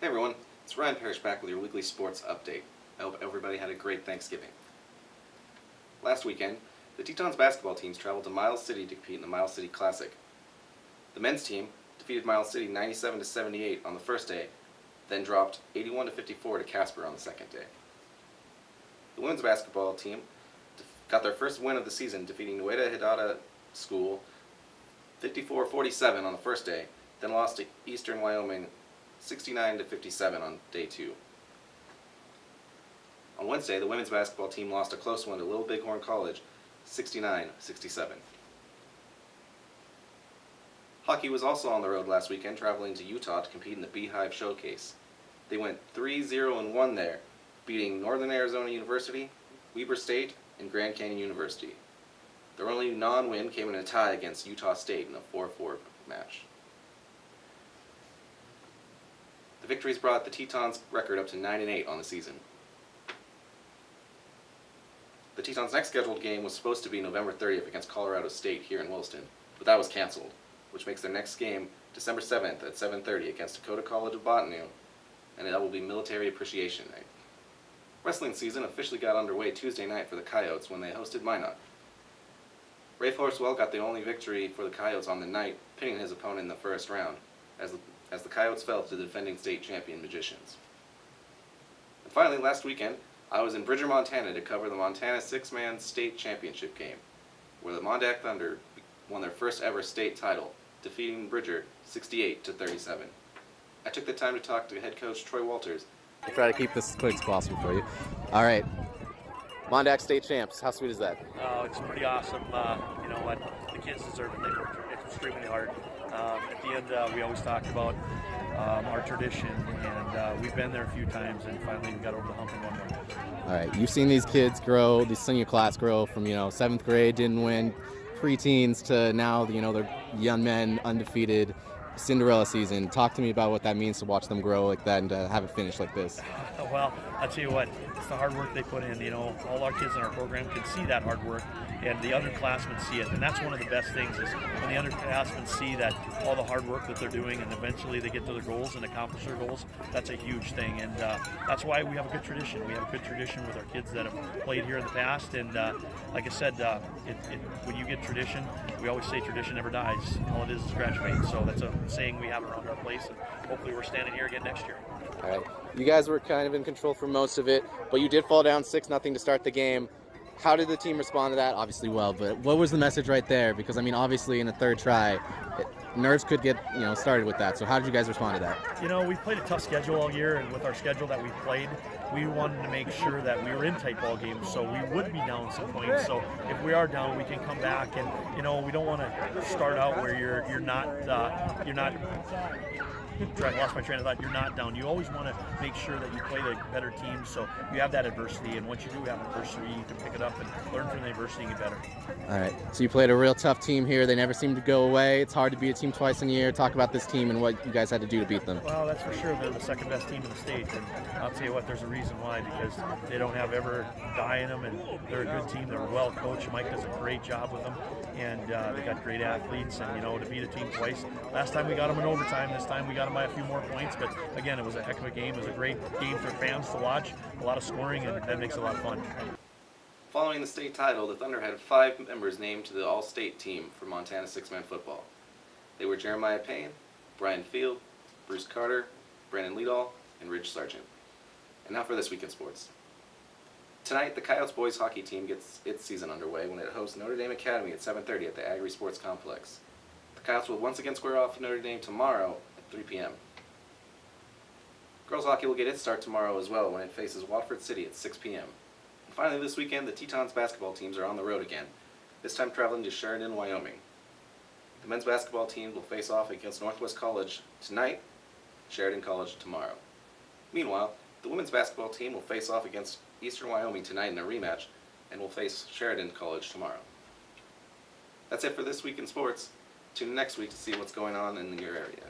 Hey everyone, it's Ryan Parrish back with your weekly sports update. I hope everybody had a great Thanksgiving. Last weekend, the Tetons basketball teams traveled to Miles City to compete in the Miles City Classic. The men's team defeated Miles City 97-78 on the first day, then dropped 81-54 to Casper on the second day. The women's basketball team got their first win of the season, defeating Nueva Hidada School 54-47 on the first day, then lost to Eastern Wyoming 69-57 on day 2. On Wednesday, the women's basketball team lost a close one to Little Bighorn College, 69-67. Hockey was also on the road last weekend, traveling to Utah to compete in the Beehive Showcase. They went 3-0-1 there, beating Northern Arizona University, Weber State, and Grand Canyon University. Their only non-win came in a tie against Utah State in a 4-4 match. The victories brought the Tetons' record up to 9-8 on the season. The Tetons' next scheduled game was supposed to be November 30th against Colorado State here in Williston, but that was canceled, which makes their next game December 7th at 7:30 against Dakota College of Botany, and that will be Military Appreciation Night. Wrestling season officially got underway Tuesday night for the Coyotes when they hosted Minot. Rafe Horswell got the only victory for the Coyotes on the night, pinning his opponent in the first round, as the Coyotes fell to the defending state champion Magicians. And finally, last weekend, I was in Bridger, Montana to cover the Montana Six-Man State Championship game, where the Mon-Dak Thunder won their first ever state title, defeating Bridger 68-37. I took the time to talk to head coach Troy Walters. I'll try to keep this as quick as possible for you. All right. Mon-Dak State Champs, how sweet is that? Oh, it's pretty awesome. You know what? The kids deserve it. They worked extremely hard. At the end, we always talked about our tradition, and we've been there a few times, and finally we got over the hump in one more. All right. You've seen these kids grow, this senior class grow from, 7th grade, didn't win, preteens to now, they're young men, undefeated, Cinderella season. Talk to me about what that means to watch them grow like that and to have it finish like this. Well, I'll tell you what, it's the hard work they put in. All our kids in our program can see that hard work, and the underclassmen see it. And that's one of the best things is when the underclassmen see that all the hard work that they're doing, and eventually they get to their goals and accomplish their goals. That's a huge thing, and that's why we have a good tradition. We have a good tradition with our kids that have played here in the past. And like I said, when you get tradition, we always say tradition never dies. All it is graduate. So that's a saying we have around our place, and hopefully we're standing here again next year. All right. You guys were kind of in control for most of it, but you did fall down 6-0 to start the game. How did the team respond to that? Obviously well, but what was the message right there? Because, obviously in a third try, nerves could get, started with that. So how did you guys respond to that? We've played a tough schedule all year, and with our schedule that we've played, we wanted to make sure that we were in tight ball games, so we would be down some points. So if we are down, we can come back, and we don't want to start out where you're not. I lost my train of thought. You're not down. You always want to make sure that you play the better teams, so you have that adversity. And once you do have adversity, you can pick it up and learn from the adversity and get better. All right. So you played a real tough team here. They never seem to go away. It's hard to beat a team twice in a year. Talk about this team and what you guys had to do to beat them. Well, that's for sure. They're the second best team in the state, and I'll tell you what, there's a reason why, because they don't have ever die in them, and they're a good team. They're well coached. Mike does a great job with them, and they got great athletes. And to beat a team twice. Last time we got them in overtime. This time we got them by a few more points. But again, it was a heck of a game. It was a great game for fans to watch. A lot of scoring, and that makes it a lot of fun. Following the state title, the Thunder had 5 members named to the All-State team for Montana Six-Man football. They were Jeremiah Payne, Brian Field, Bruce Carter, Brandon Liedall, and Ridge Sargent. And now for this week in sports. Tonight, the Coyotes boys hockey team gets its season underway when it hosts Notre Dame Academy at 7:30 at the Agri Sports Complex. The Coyotes will once again square off with Notre Dame tomorrow at 3 p.m. Girls hockey will get its start tomorrow as well when it faces Watford City at 6 p.m. And finally this weekend, the Tetons basketball teams are on the road again, this time traveling to Sheridan, Wyoming. The men's basketball team will face off against Northwest College tonight, Sheridan College tomorrow. Meanwhile, the women's basketball team will face off against Eastern Wyoming tonight in a rematch, and will face Sheridan College tomorrow. That's it for this week in sports. Tune in next week to see what's going on in your area.